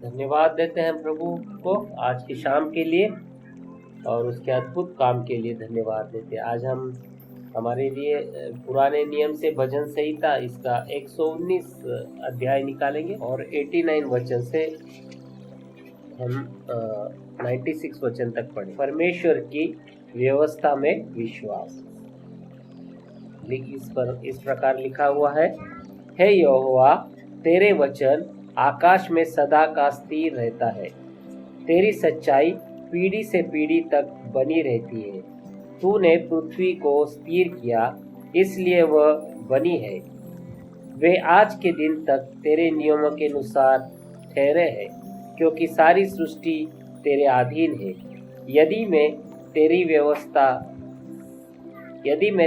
धन्यवाद देते हैं प्रभु को आज की शाम के लिए और उसके अद्भुत काम के लिए धन्यवाद देते हैं। आज हम हमारे लिए पुराने नियम से भजन संहिता इसका 119 अध्याय निकालेंगे और 89 वचन से हम 96 वचन तक पढ़े। परमेश्वर की व्यवस्था में विश्वास। इस प्रकार लिखा हुआ है, हे यहोवा, तेरे वचन आकाश में सदा का स्थिर रहता है। तेरी सच्चाई पीढ़ी से पीढ़ी तक बनी रहती है। तूने पृथ्वी को स्थिर किया, इसलिए वह बनी है। वे आज के दिन तक तेरे नियमों के अनुसार ठहरे हैं, क्योंकि सारी सृष्टि तेरे अधीन है। यदि मैं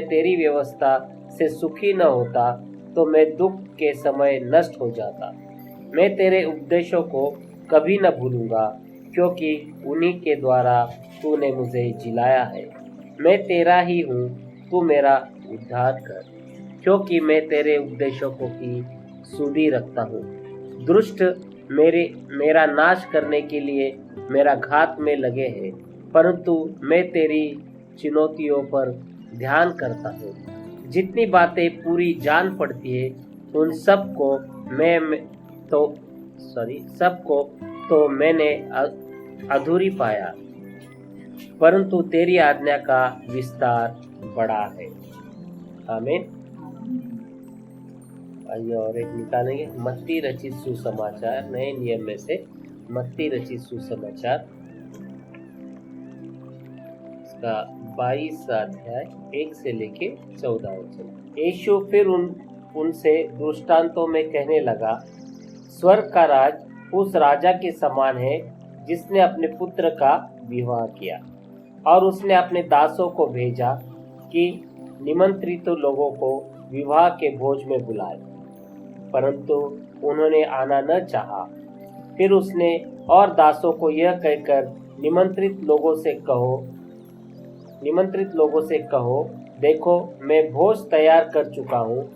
तेरी व्यवस्था से सुखी न होता तो मैं दुख के समय नष्ट हो जाता। मैं तेरे उपदेशों को कभी न भूलूंगा, क्योंकि उन्हीं के द्वारा तूने मुझे जिलाया है। मैं तेरा ही हूँ, तू मेरा उद्धार कर, क्योंकि मैं तेरे उपदेशों को की सुधि रखता हूँ। दुष्ट मेरा नाश करने के लिए मेरा घात में लगे हैं, परंतु मैं तेरी चुनौतियों पर ध्यान करता हूँ। जितनी बातें पूरी जान पड़ती है उन सबको तो मैंने अधूरी पाया, परंतु तेरी आज्ञा का विस्तार बड़ा है। आमीन। आइए और एक निकालेंगे, मत्ती रचित सुसमाचार, नए नियम में से मत्ती रचित सुसमाचार इसका 22 अध्याय 1 से लेके 14 वचन। यीशु फिर उनसे दृष्टांतों में कहने लगा, स्वर्ग का राज उस राजा के समान है जिसने अपने पुत्र का विवाह किया, और उसने अपने दासों को भेजा कि निमंत्रित लोगों को विवाह के भोज में बुलाए, परंतु उन्होंने आना न चाहा। फिर उसने और दासों को यह कहकर निमंत्रित लोगों से कहो, देखो मैं भोज तैयार कर चुका हूँ।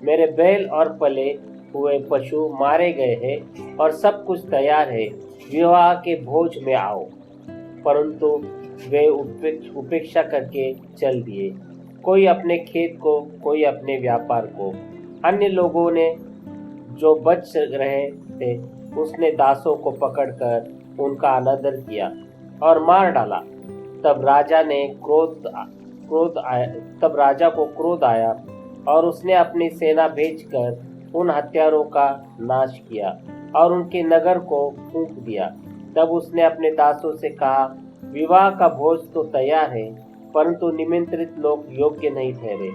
मेरे बैल और पले हुए पशु मारे गए हैं और सब कुछ तैयार है, विवाह के भोज में आओ। परंतु वे उपेक्षा करके चल दिए, कोई अपने खेत को, कोई अपने व्यापार को। अन्य लोगों ने जो बच रहे थे उसने दासों को पकड़कर उनका अनादर किया और मार डाला। तब राजा को क्रोध आया और उसने अपनी सेना भेजकर उन हत्यारों का नाश किया और उनके नगर को फूंक दिया। तब उसने अपने दासों से कहा, विवाह का भोज तो तैयार है, परंतु निमंत्रित लोग योग्य नहीं ठहरे।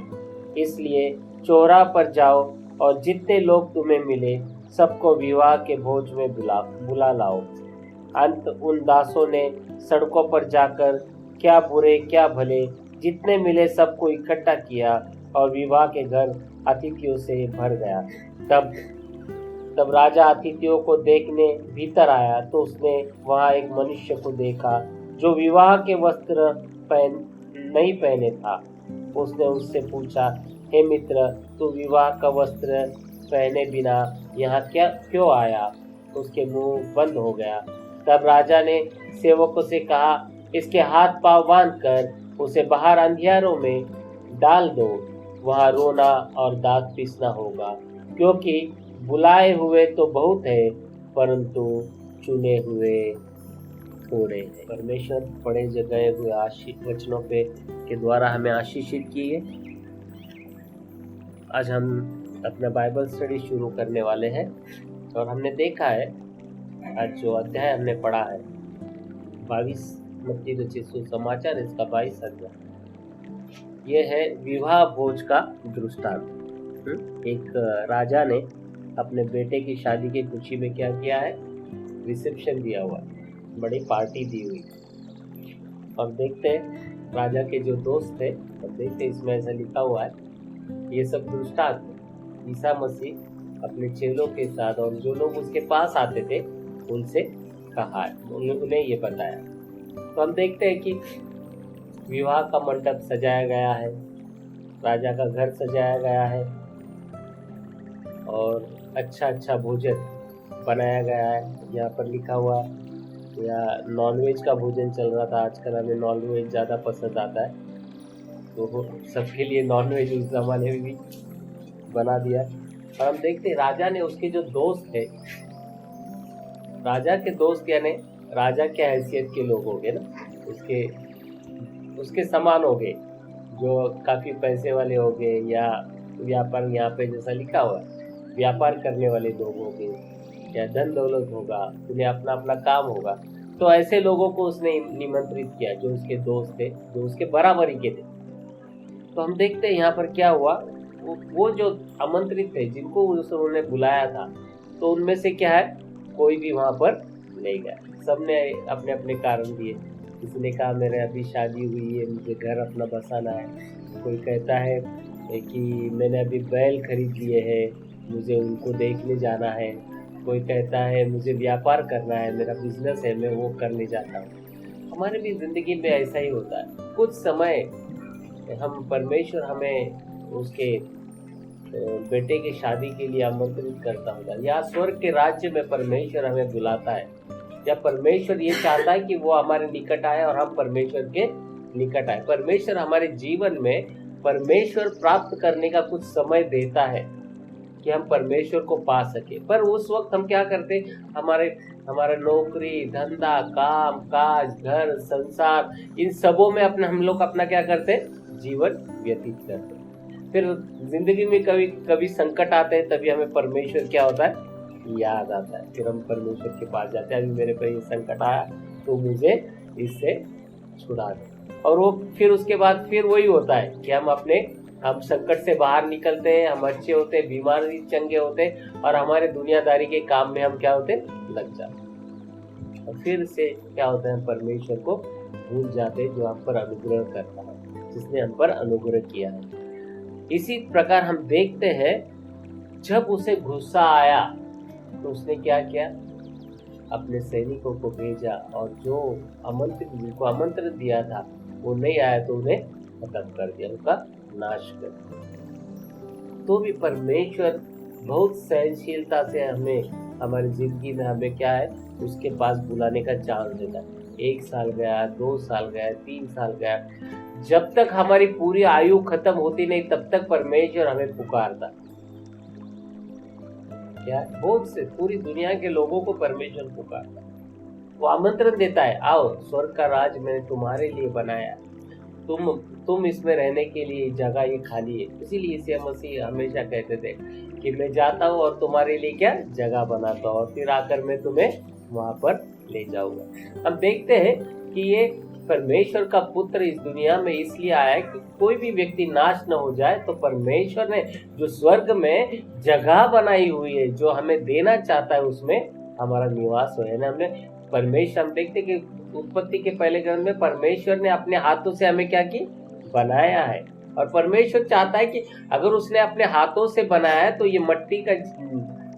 इसलिए चौराहे पर जाओ और जितने लोग तुम्हें मिले सबको विवाह के भोज में बुला लाओ। अंत उन दासों ने सड़कों पर जाकर क्या बुरे क्या भले जितने मिले सबको इकट्ठा किया और विवाह के घर अतिथियों से भर गया। तब राजा अतिथियों को देखने भीतर आया तो उसने वहां एक मनुष्य को देखा जो विवाह के वस्त्र नहीं पहने था। उसने उससे पूछा, हे मित्र, तू विवाह का वस्त्र पहने बिना यहाँ क्यों आया? उसके मुंह बंद हो गया। तब राजा ने सेवकों से कहा, इसके हाथ पांव बांधकर उसे बाहर अंधियारों में डाल दो, वहां रोना और दांत पीसना होगा, क्योंकि बुलाए हुए तो बहुत है, परंतु चुने हुए थोड़े हैं। परमेश्वर पढ़े गए हुए वचनों के द्वारा हमें आशीषित किए। आज हम अपना बाइबल स्टडी शुरू करने वाले हैं और हमने देखा है, आज जो अध्याय हमने पढ़ा है 22 मत्ती रचित सुसमाचार इसका 22 अध्याय, यह है विवाह भोज का दृष्टांत। एक राजा ने अपने बेटे की शादी की खुशी में क्या किया है, रिसेप्शन दिया हुआ, बड़ी पार्टी दी हुई। और देखते हैं राजा के जो दोस्त थे, अब देखते हैं इसमें ऐसा लिखा हुआ है, ये सब दृष्टांत ईसा मसीह अपने चेलों के साथ और जो लोग उसके पास आते थे उनसे कहा है, उन्हें ये बताया। तो हम देखते हैं कि विवाह का मंडप सजाया गया है, राजा का घर सजाया गया है और अच्छा भोजन बनाया गया है। यहाँ पर लिखा हुआ या नॉनवेज का भोजन चल रहा था। आजकल हमें नॉनवेज ज़्यादा पसंद आता है, तो वो सबके लिए नॉनवेज उस ज़माने में भी बना दिया। और हम देखते हैं राजा ने उसके जो दोस्त थे, राजा के दोस्त यानी राजा के हैसियत के लोग हो गए ना, उसके समान हो गए, जो काफ़ी पैसे वाले हो गए या व्यापार, यहाँ पे जैसा लिखा हुआ है व्यापार करने वाले लोग हो गए या धन दौलत होगा, उन्हें अपना अपना काम होगा। तो ऐसे लोगों को उसने निमंत्रित किया जो उसके दोस्त थे, जो उसके बराबरी के थे। तो हम देखते हैं यहाँ पर क्या हुआ, वो जो आमंत्रित थे जिनको उन्होंने बुलाया था, तो उनमें से क्या है, कोई भी वहाँ पर नहीं गया। सबने अपने अपने कारण दिए। किसी ने कहा मेरे अभी शादी हुई है, मुझे घर अपना बसाना है। कोई कहता है कि मैंने अभी बैल खरीद लिए हैं, मुझे उनको देखने जाना है। कोई कहता है मुझे व्यापार करना है, मेरा बिजनेस है, मैं वो करने जाता हूँ। हमारे भी ज़िंदगी में ऐसा ही होता है। कुछ समय हम परमेश्वर हमें उसके बेटे की शादी के लिए आमंत्रित करता होगा, या स्वर्ग के राज्य में परमेश्वर हमें बुलाता है, या परमेश्वर ये चाहता है कि वो हमारे निकट आए और हम परमेश्वर के निकट आए। परमेश्वर हमारे जीवन में परमेश्वर प्राप्त करने का कुछ समय देता है कि हम परमेश्वर को पा सके। पर उस वक्त हम क्या करते, हमारा नौकरी, धंधा, काम काज, घर, संसार, इन सबों में हम लोग अपना क्या करते, जीवन व्यतीत करते। फिर जिंदगी में कभी कभी संकट आते हैं, तभी हमें परमेश्वर क्या होता है, याद आता है। फिर हम परमेश्वर के पास जाते हैं, अभी मेरे पर ये संकट आया तो मुझे इससे छुड़ा दे। और वो फिर उसके बाद फिर वही होता है कि हम संकट से बाहर निकलते हैं, हम अच्छे होते हैं, बीमारी चंगे होते हैं, और हमारे दुनियादारी के काम में हम क्या होते हैं, लग जाते हैं। और फिर से क्या होता है, परमेश्वर को भूल जाते हैं जो हम पर अनुग्रह करता है, जिसने हम पर अनुग्रह किया है। इसी प्रकार हम देखते हैं जब उसे गुस्सा आया तो उसने क्या किया, अपने सैनिकों को भेजा, और जिनको आमंत्रित दिया था वो नहीं आया तो उन्हें खत्म कर दिया, उनका नाश कर दिया। तो भी परमेश्वर बहुत सहनशीलता से हमारी जिंदगी में हमें क्या है, उसके पास बुलाने का चांस देता है। 1 साल गया, 2 साल गया, 3 साल गया, जब तक हमारी पूरी आयु खत्म होती नहीं तब तक परमेश्वर हमें पुकारता। क्या बहुत से पूरी दुनिया के लोगों को परमेश्वर पुकारता, वो आमंत्रण देता है, आओ स्वर्ग का राज मैंने तुम्हारे लिए बनाया, तुम इसमें रहने के लिए जगह ये खाली है। इसीलिए यीशु मसीह हमेशा कहते थे कि मैं जाता हूँ और तुम्हारे लिए क्या जगह बनाता हूँ, और फिर आकर मैं तुम्हें वहां पर ले जाऊंगा। हम देखते हैं कि ये परमेश्वर का पुत्र इस दुनिया में इसलिए आया है कि कोई भी व्यक्ति नाश न हो जाए। तो परमेश्वर ने जो स्वर्ग में जगह बनाई हुई है, जो हमें देना चाहता है, उसमें हमारा निवास हो। है ना, हम देखते कि उत्पत्ति के पहले ग्रंथ में परमेश्वर ने अपने हाथों से हमें क्या की, बनाया है। और परमेश्वर चाहता है कि अगर उसने अपने हाथों से बनाया है तो ये मट्टी का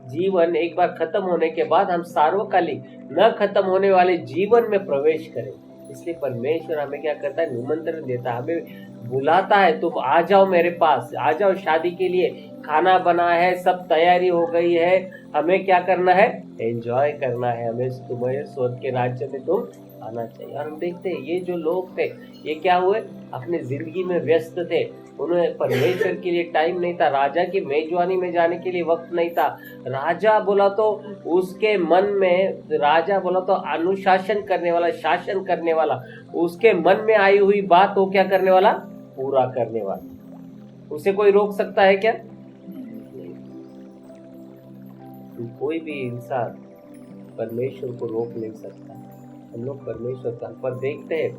जीवन एक बार खत्म होने के बाद हम सार्वकालिक न खत्म होने वाले जीवन में प्रवेश करें। इसलिए परमेश्वर हमें क्या करता है, निमंत्रण देता है, हमें बुलाता है, तुम आ जाओ मेरे पास, आ जाओ शादी के लिए, खाना बना है, सब तैयारी हो गई है, हमें क्या करना है, एंजॉय करना है, हमें तुम्हारे स्वर्ग के राज्य में तुम आना चाहिए। और हम देखते हैं ये जो लोग थे, ये क्या हुए, अपने जिंदगी में व्यस्त थे, उन्हें परमेश्वर के लिए टाइम नहीं था, राजा की मेजबानी में जाने के लिए वक्त नहीं था। राजा बोला तो उसके मन में, राजा बोला तो अनुशासन करने वाला, शासन करने वाला, उसके मन में आई हुई बात वो क्या करने वाला, पूरा करने वाला। उसे कोई रोक सकता है क्या? कोई भी इंसान परमेश्वर को रोक नहीं सकता। हम लोग परमेश्वर का पर देखते हैं,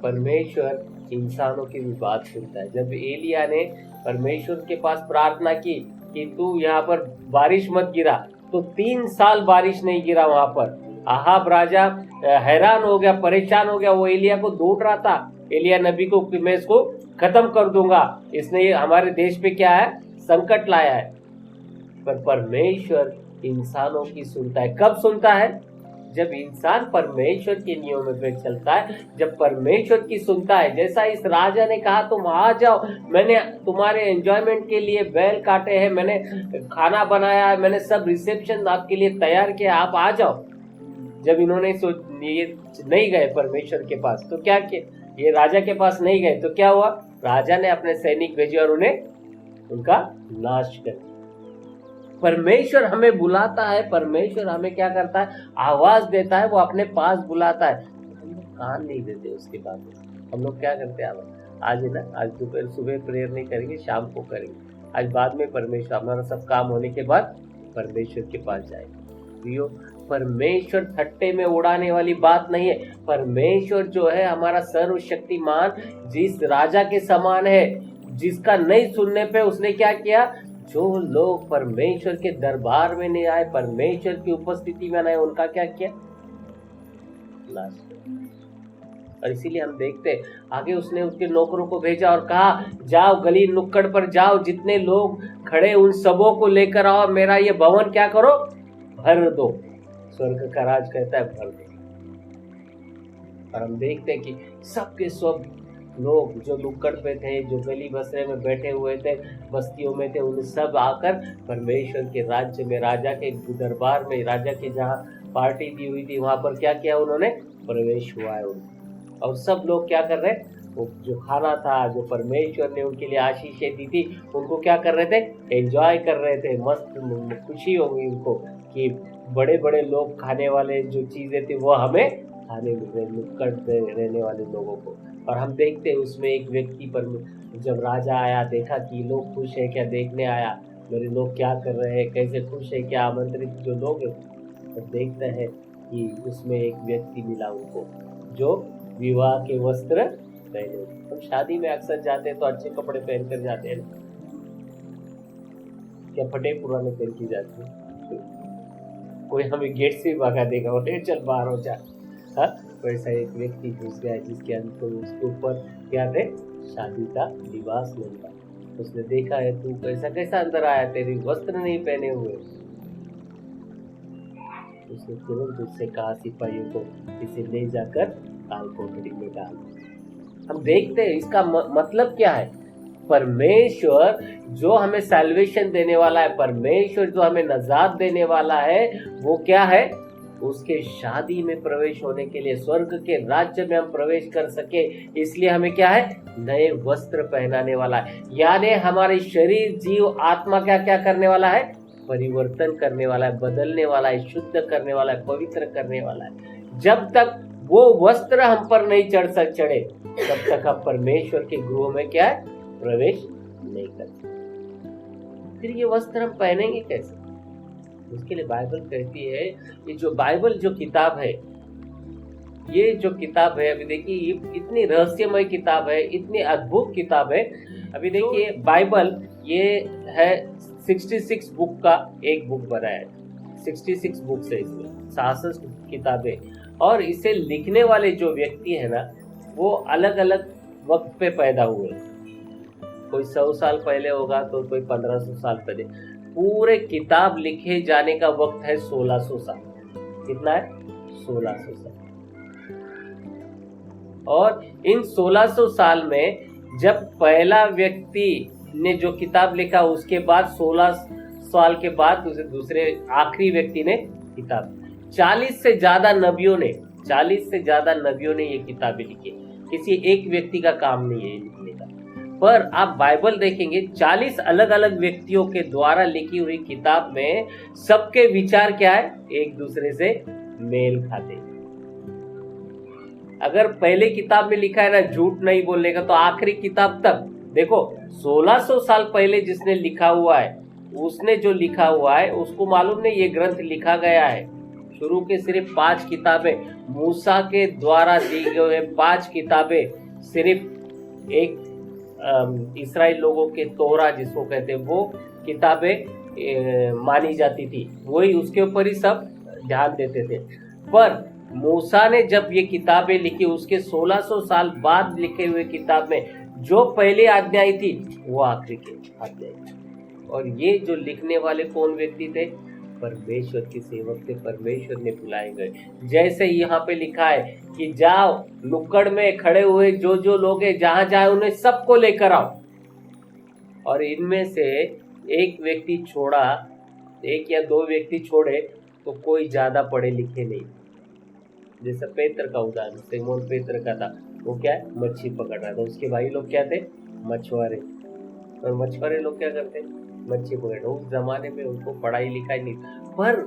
परमेश्वर इंसानों की भी बात सुनता है। जब एलिया ने परमेश्वर के पास प्रार्थना की कि तू यहाँ पर बारिश मत गिरा, तो 3 साल बारिश नहीं गिरा वहां पर। आहाब राजा हैरान हो गया, परेशान हो गया, वो एलिया को ढूंढ रहा था, एलिया नबी को, कि मैं इसको खत्म कर दूंगा, इसने हमारे देश पे क्या है, संकट लाया है। पर परमेश्वर इंसानों की सुनता है। कब सुनता है? जब इंसान परमेश्वर के नियमों पे चलता है, जब परमेश्वर की सुनता है, जैसा इस राजा ने कहा तुम आ जाओ, मैंने तुम्हारे एंजॉयमेंट के लिए बैल काटे हैं, मैंने खाना बनाया है, मैंने सब रिसेप्शन आपके लिए तैयार किया, आप आ जाओ। जब इन्होंने ये नहीं गए परमेश्वर के पास, तो क्या किया, ये राजा के पास नहीं गए, तो क्या हुआ, राजा ने अपने सैनिक भेजे और उन्हें उनका नाश कर दिया। परमेश्वर हमें बुलाता है, परमेश्वर हमें क्या करता है, आवाज देता है, वो अपने पास बुलाता है, हम लोग कान नहीं देते उसके बाद। हम लोग क्या करते हैं, आज है ना, आज दोपहर सुबह प्रेयर नहीं करेंगे, शाम को करेंगे, आज बाद में परमेश्वर, हमारा सब काम होने के बाद परमेश्वर के पास जाएंगे। परमेश्वर थट्टे में उड़ाने वाली बात नहीं है। परमेश्वर जो है हमारा सर्वशक्तिमान, जिस राजा के समान है, जिसका नहीं सुनने पे उसने क्या किया, जो लोग परमेश्वर के दरबार में नहीं आए, परमेश्वर की उपस्थिति में नहीं, उनका क्या किया, नाश किया। और इसीलिए हम देखते आगे उसने उसके नौकरों को भेजा और कहा जाओ गली नुक्कड़ पर जाओ, जितने लोग खड़े उन सबों को लेकर आओ, मेरा ये भवन क्या करो, भर दो। स्वर्ग का राज कहता है भर दो। और हम देखते हैं कि सबके सब लोग जो नुक्कड़ पे थे, जो गली बसरे में बैठे हुए थे, बस्तियों में थे, उन सब आकर परमेश्वर के राज्य में, राजा के दरबार में, राजा के जहाँ पार्टी दी हुई थी वहां पर क्या किया, उन्होंने प्रवेश हुआ है उनको। और सब लोग क्या कर रहे, वो जो खाना था, जो परमेश्वर ने उनके लिए आशीषें दी थी, उनको क्या कर रहे थे, एंजॉय कर रहे थे। मस्त खुशी हो गई उनको कि बड़े बड़े लोग खाने वाले जो चीजें थी वो हमें खाने मिल रहे, नुक्कड़ रहने वाले लोगों को। और हम देखते हैं उसमें एक व्यक्ति पर, जब राजा आया, देखा कि लोग खुश है क्या, देखने आया मेरे लोग क्या कर रहे हैं, कैसे खुश है क्या, आमंत्रित जो लोग हैं, तो देखते हैं कि उसमें एक व्यक्ति मिला उनको जो विवाह के वस्त्र पहने। हम शादी में अक्सर जाते हैं तो अच्छे कपड़े पहन कर जाते हैं, क्या फटे पुराने पहन के जाते हैं, कोई हमें गेट से भगा देगा, बोले चल बाहर हो जा। हाँ, वैसा एक व्यक्ति घुस गया जिसके अंदर उसके ऊपर क्या थे, शादी का लिबास नहीं था। उसने देखा है तू कैसा कैसा अंदर आया, तेरे वस्त्र नहीं पहने हुए। उसने तुरंत उससे कहा सिपाहियों को इसे ले जाकर काल कोठरी में डाल। हम देखते हैं इसका मतलब क्या है, परमेश्वर जो हमें सैल्वेशन देने वाला है, परमेश्वर जो हमें नजात देने वाला है, वो क्या है, उसके शादी में प्रवेश होने के लिए, स्वर्ग के राज्य में हम प्रवेश कर सके, इसलिए हमें क्या है, नए वस्त्र पहनाने वाला है। यानी हमारे शरीर, जीव, आत्मा क्या क्या करने वाला है, परिवर्तन करने वाला है, बदलने वाला है, शुद्ध करने वाला है, पवित्र करने वाला है। जब तक वो वस्त्र हम पर नहीं चढ़े तब तक हम परमेश्वर के गृह में क्या है, प्रवेश नहीं कर सकते। फिर ये वस्त्र हम पहनेंगे कैसे, उसके लिए बाइबल कहती है, ये जो बाइबल जो किताब है, ये जो किताब है, अभी देखिए ये इतनी रहस्यमय किताब है, इतनी अद्भुत किताब है। अभी देखिए बाइबल ये है 66 बुक का एक बुक बना है, 66 बुक्स है इसमें, 66 किताबें। और इसे लिखने वाले जो व्यक्ति है ना, वो अलग अलग वक्त पे पैदा हुए, कोई 100 साल पहले होगा तो कोई 1500 साल पहले। पूरे किताब लिखे जाने का वक्त है 1600 साल। कितना है, 1600 साल। और इन 1600 साल में जब पहला व्यक्ति ने जो किताब लिखा, उसके बाद 16 साल के बाद दूसरे आखिरी व्यक्ति ने किताब, 40 से ज्यादा नबियों ने ये किताबें लिखी। किसी एक व्यक्ति का काम नहीं है लिखने का। पर आप बाइबल देखेंगे 40 अलग अलग व्यक्तियों के द्वारा लिखी हुई किताब में सबके विचार क्या है, एक दूसरे से मेल खाते। अगर पहले किताब में लिखा है ना झूठ नहीं बोलने का, तो आखिरी किताब तक देखो 1600 साल पहले जिसने लिखा हुआ है, उसने जो लिखा हुआ है उसको मालूम नहीं ये ग्रंथ लिखा गया है। शुरू के सिर्फ 5 किताबें मूसा के द्वारा दी गई है, 5 किताबें सिर्फ एक इस्राएल लोगों के तोरा जिसको कहते हैं, वो किताबें मानी जाती थी, वही उसके ऊपर ही सब ध्यान देते थे। पर मूसा ने जब ये किताबें लिखी, उसके 1600 साल बाद लिखे हुए किताब में जो पहली आज्ञाएं थी वो आखिरी की आज्ञाएं। और ये जो लिखने वाले कौन व्यक्ति थे, परमेश्वर के सेवक थे, परमेश्वर ने बुलाए गए। जैसे यहाँ पे लिखा है कि जाओ, नुक्कड़ में खड़े हुए जो जो लोग हैं, जहां जाए उन्हें सबको लेकर आओ। और इनमें से एक व्यक्ति छोड़ा, एक या दो व्यक्ति छोड़े तो कोई ज्यादा पढ़े लिखे नहीं। जैसे पेत्र का उदाहरण, सिमोन पेत्र का था, वो क्या है, मच्छी पकड़ रहा था। उसके भाई लोग क्या थे, मछुआरे। और मछुआरे लोग क्या करते, मच्छी पकड़। उस जमाने में उनको पढ़ाई लिखाई नहीं, पर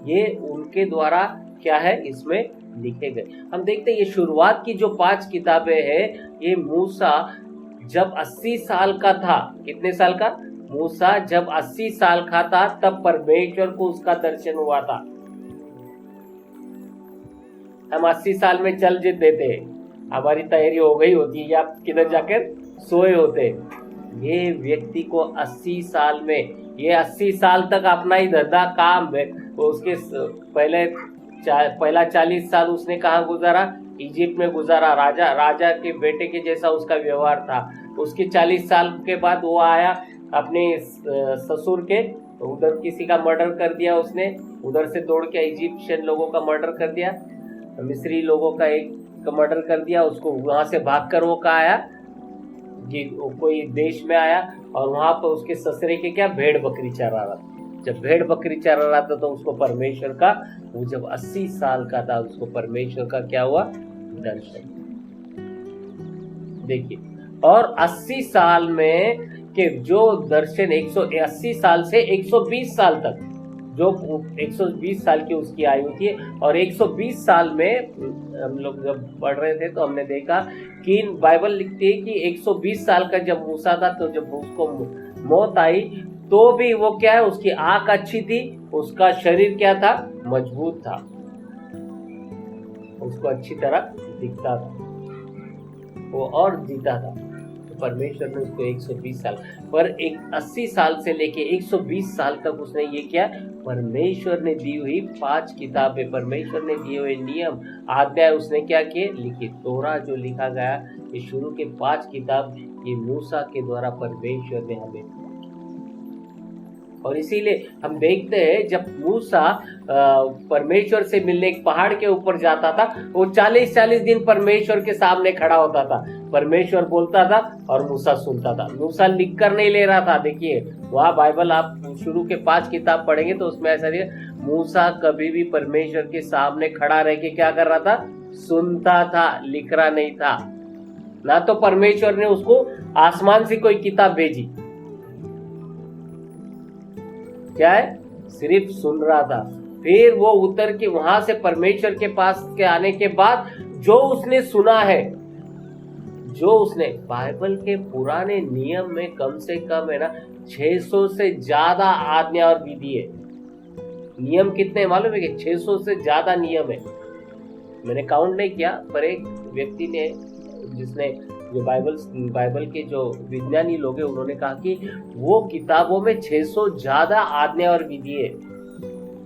ये उनके द्वारा क्या है इसमें लिखे गए। हम देखते हैं ये शुरुआत की जो 5 किताबें हैं, ये मूसा जब 80 साल का था, कितने साल का, मूसा जब 80 साल का था तब परमेश्वर को उसका दर्शन हुआ था। हम 80 साल में चल देते थे, हमारी तैयारी हो गई होती है या किधर जाकर सोए होते। ये व्यक्ति को 80 साल में, ये 80 साल तक अपना ही धंधा काम है, तो उसके पहला 40 साल उसने कहाँ गुजारा, इजिप्ट में गुजारा। राजा के बेटे के जैसा उसका व्यवहार था। उसके 40 साल के बाद वो आया अपने ससुर के, उधर किसी का मर्डर कर दिया उसने, उधर से दौड़ के इजिप्शियन लोगों का मर्डर कर दिया, मिस्री लोगों का एक मर्डर कर दिया। उसको वहां से भागकर वो कहाँ आया, कोई देश में आया, और वहां पर उसके ससुरे के क्या, भेड़ बकरी चरा रहा था। जब भेड़ बकरी चरा रहा था तो उसको परमेश्वर का, वो जब 80 साल का था, उसको परमेश्वर का क्या हुआ, दर्शन। देखिए, और 80 साल में के जो दर्शन, 180 साल से 120 साल तक, जो 120 साल की उसकी आयु थी, और 120 साल में हम लोग जब पढ़ रहे थे तो हमने देखा कि बाइबल लिखती है कि 120 साल का जब मूसा था, तो जब उसको मौत आई तो भी वो क्या है, उसकी आंख अच्छी थी, उसका शरीर क्या था, मजबूत था, उसको अच्छी तरह दिखता था, वो और जीता था। परमेश्वर ने उसको 120 साल, पर 80 साल से लेके 120 साल तक उसने ये किया। परमेश्वर ने दी हुई 5 किताबें, परमेश्वर ने दिए हुए नियम आज्ञा उसने क्या किए, लिखी। तोरा जो लिखा गया, ये शुरू के 5 किताब, ये मूसा के द्वारा परमेश्वर ने हमें। और इसीलिए हम देखते हैं जब मूसा परमेश्वर से मिलने एक पहाड़ के ऊपर जाता था, वो 40-40 दिन परमेश्वर के सामने खड़ा होता था। परमेश्वर बोलता था और मूसा सुनता था। मूसा लिख कर नहीं ले रहा था। देखिए वहाँ बाइबल आप शुरू के 5 किताब पढ़ेंगे तो उसमें ऐसा नहीं है, मूसा कभी भी परमेश्वर के सामने खड़ा रह के क्या कर रहा था, सुनता था, लिख रहा नहीं था। ना तो परमेश्वर ने उसको आसमान से कोई किताब भेजी, क्या है, सिर्फ सुन रहा था। फिर वो उतर के वहां से परमेश्वर के पास के आने के बाद जो उसने सुना है, जो उसने बाइबल के पुराने नियम में कम से कम है ना 600 से ज्यादा आज्ञा और विधि है। नियम कितने मालूम है कि 600 से ज्यादा नियम है। मैंने काउंट नहीं किया, पर एक व्यक्ति ने, जिसने जो बाइबल के जो विज्ञानी लोग हैं, उन्होंने कहा कि वो किताबों में 600 ज्यादा आज्ञा और विधि है,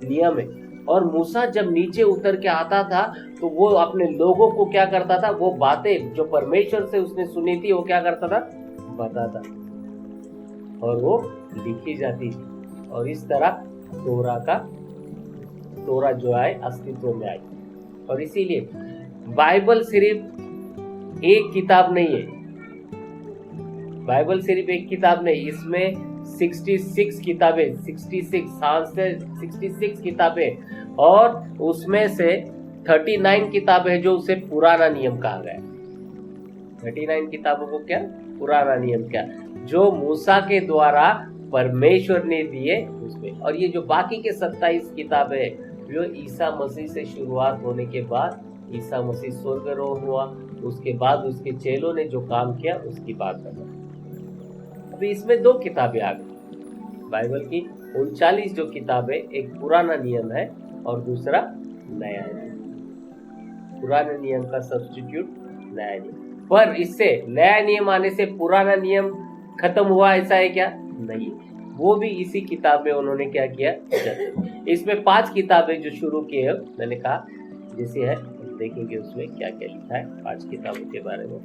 नियम है। और मूसा जब नीचे उतर के आता था तो वो अपने लोगों को क्या करता था, वो बातें जो परमेश्वर से उसने सुनी थी वो क्या करता था, बताता, और वो लिखी जाती थी। और इस तरह तोरा जो है अस्तित्व में आई। और इसीलिए बाइबल सिर्फ एक किताब नहीं है, बाइबल सिर्फ एक किताब नहीं, इसमें 66 किताबें, 66 किताबें, और उसमें से 39 किताबें जो उसे पुराना नियम कहा गया। 39 किताबों को क्या, पुराना नियम क्या, जो मूसा के द्वारा परमेश्वर ने दिए उसमें। और ये जो बाकी के 27 किताबें जो ईसा मसीह से शुरुआत होने के बाद, ईसा मसीह स्वर्गारोहण हुआ, उसके बाद उसके चेलों ने जो काम किया उसकी बात कर रहा है। अभी इसमें 2 किताबें आ गई बाइबल की, 39 जो किताबें, एक पुराना नियम है और दूसरा नया नियम। पुराने नियम का सब्स्टिट्यूट नया नियम। पर इससे नया नियम आने से पुराना नियम खत्म हुआ ऐसा है क्या, नहीं, वो भी इसी किताब में उन्होंने क्या किया। इसमें 5 किताबें जो शुरू की है, मैंने कहा जैसे है, देखेंगे उसमें क्या क्या लिखा है 5 किताबों के बारे में।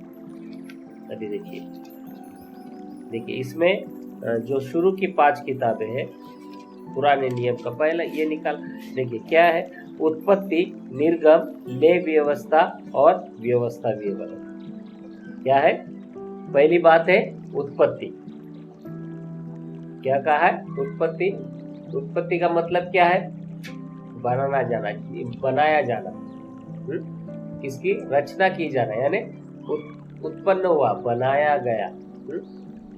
अभी देखिए इसमें जो शुरू की 5 किताबें हैं, पुराने नियम का पहला ये निकाल। देखिए क्या है, उत्पत्ति, निर्गम, लय व्यवस्था और व्यवस्था विवरण। क्या है, पहली बात है उत्पत्ति। क्या कहा है, उत्पत्ति। उत्पत्ति का मतलब क्या है, बनाना जाना, बनाया जाना, किसकी रचना की जाना, यानी उत्पन्न हुआ, बनाया गया।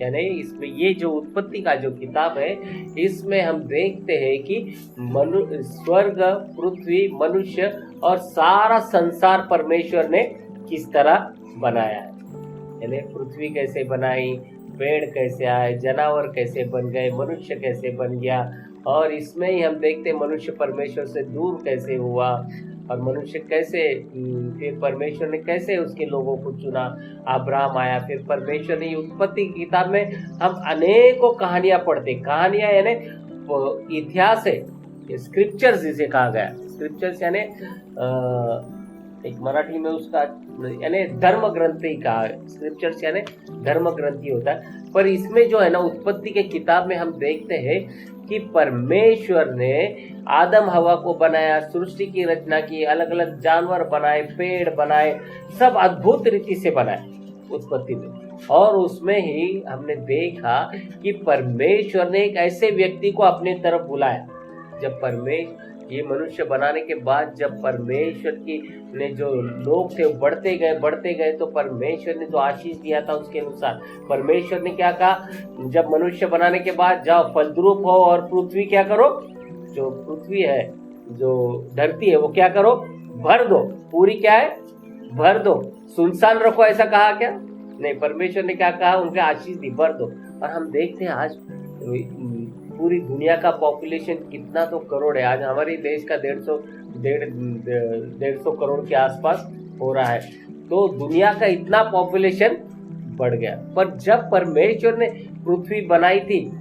यानी इसमें ये जो उत्पत्ति का जो किताब है, इसमें हम देखते हैं कि स्वर्ग, पृथ्वी, मनुष्य और सारा संसार परमेश्वर ने किस तरह बनाया है। यानी पृथ्वी कैसे बनाई, पेड़ कैसे आए, जानवर कैसे बन गए, मनुष्य कैसे बन गया, और इसमें ही हम देखते हैं मनुष्य परमेश्वर से दूर कैसे हुआ, और मनुष्य कैसे, फिर परमेश्वर ने कैसे उसके लोगों को चुना, अब्राहम आया, फिर परमेश्वर ने उत्पत्ति की किताब में हम अनेकों कहानियां पढ़ते। कहानियां यानी इतिहास है, स्क्रिप्चर्स जिसे कहा गया। स्क्रिप्चर्स यानी एक मराठी में उसका यानी धर्म ग्रंथी का, स्क्रिप्चर्स यानी धर्म ग्रंथी होता है। पर इसमें जो है ना, उत्पत्ति के किताब में हम देखते हैं कि परमेश्वर ने आदम हवा को बनाया, सृष्टि की रचना की, अलग अलग जानवर बनाए, पेड़ बनाए, सब अद्भुत रीति से बनाए उत्पत्ति में। और उसमें ही हमने देखा कि परमेश्वर ने एक ऐसे व्यक्ति को अपने तरफ बुलाया। जब ये मनुष्य बनाने के बाद जब परमेश्वर की ने जो लोग थे बढ़ते गए, तो परमेश्वर ने जो आशीष दिया था उसके अनुसार परमेश्वर ने क्या कहा, जब मनुष्य बनाने के बाद जाओ फलद्रुप हो और पृथ्वी क्या करो, जो पृथ्वी है, जो धरती है, वो क्या करो, भर दो। पूरी क्या है, भर दो। सुनसान रखो ऐसा कहा क्या, नहीं, परमेश्वर ने क्या कहा, उनके आशीष दी, भर दो। और हम देखते हैं आज पूरी दुनिया का पॉपुलेशन कितना तो करोड़ है। आज हमारे देश का 150 करोड़ के आसपास हो रहा है। तो दुनिया का इतना पॉपुलेशन बढ़ गया। पर जब परमेश्वर ने पृथ्वी बनाई थी,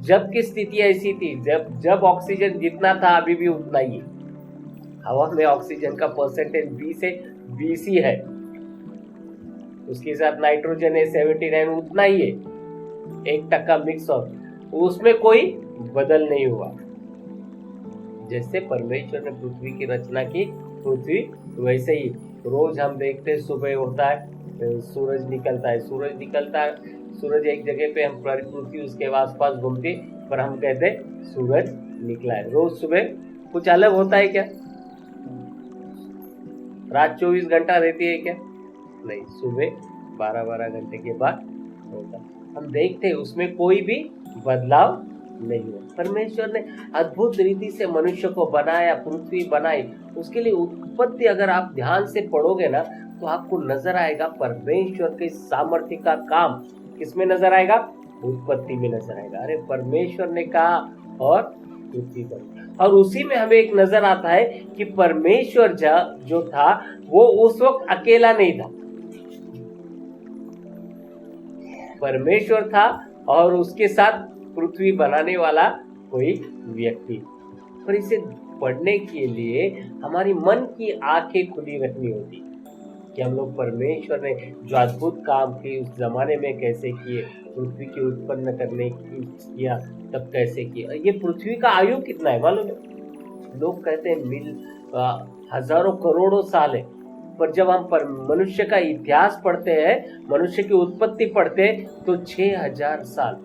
जब की स्थिति ऐसी थी, जब ऑक्सीजन जितना था अभी भी उतना ही है। हवा में ऑक्सीजन का परसेंटेज 20 ही है, उसके साथ नाइट्रोजन है 79, उतना ही है, 1% मिक्स, और उसमें कोई बदल नहीं हुआ। जैसे परमेश्वर ने पृथ्वी की रचना की, पृथ्वी वैसे ही रोज हम देखते हैं, सुबह होता है, सूरज निकलता है, सूरज एक जगह पे, हम पृथ्वी उसके आसपास घूमती, पर हम कहते हैं सूरज निकला है। रोज सुबह कुछ अलग होता है क्या, रात 24 घंटा रहती है क्या, नहीं, सुबह 12 घंटे के बाद होता है। हम देखते हैं उसमें कोई भी बदलाव नहीं हुआ। परमेश्वर ने अद्भुत रीति से मनुष्य को बनाया, पृथ्वी बनाई। उसके लिए उत्पत्ति अगर आप ध्यान से पढ़ोगे ना, तो आपको नजर आएगा परमेश्वर के सामर्थ्य का काम किसमें नजर आएगा, उत्पत्ति में नजर आएगा। अरे परमेश्वर ने कहा और पृथ्वी बनी। और उसी में हमें एक नजर आता है कि परमेश्वर जो था वो उस वक्त अकेला नहीं था। परमेश्वर था और उसके साथ पृथ्वी बनाने वाला कोई व्यक्ति। पर इसे पढ़ने के लिए हमारी मन की आंखें खुली रखनी होती कि हम लोग परमेश्वर ने जो अद्भुत काम किए उस जमाने में कैसे किए, पृथ्वी की उत्पन्न करने की किया तब कैसे किया। ये पृथ्वी का आयु कितना है मालूम है, लोग कहते हैं हजारों करोड़ों साल है, पर जब हम मनुष्य का इतिहास पढ़ते हैं, मनुष्य की उत्पत्ति पढ़ते हैं, तो 6000 साल,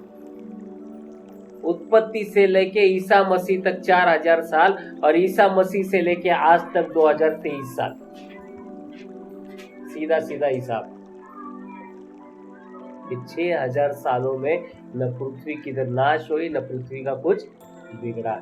उत्पत्ति से लेके ईसा मसीह तक 4000 साल, और ईसा मसीह से लेके आज तक 2023 साल, सीधा हिसाब। 6000 सालों में न पृथ्वी की नाश हुई, न पृथ्वी का कुछ बिगड़ा।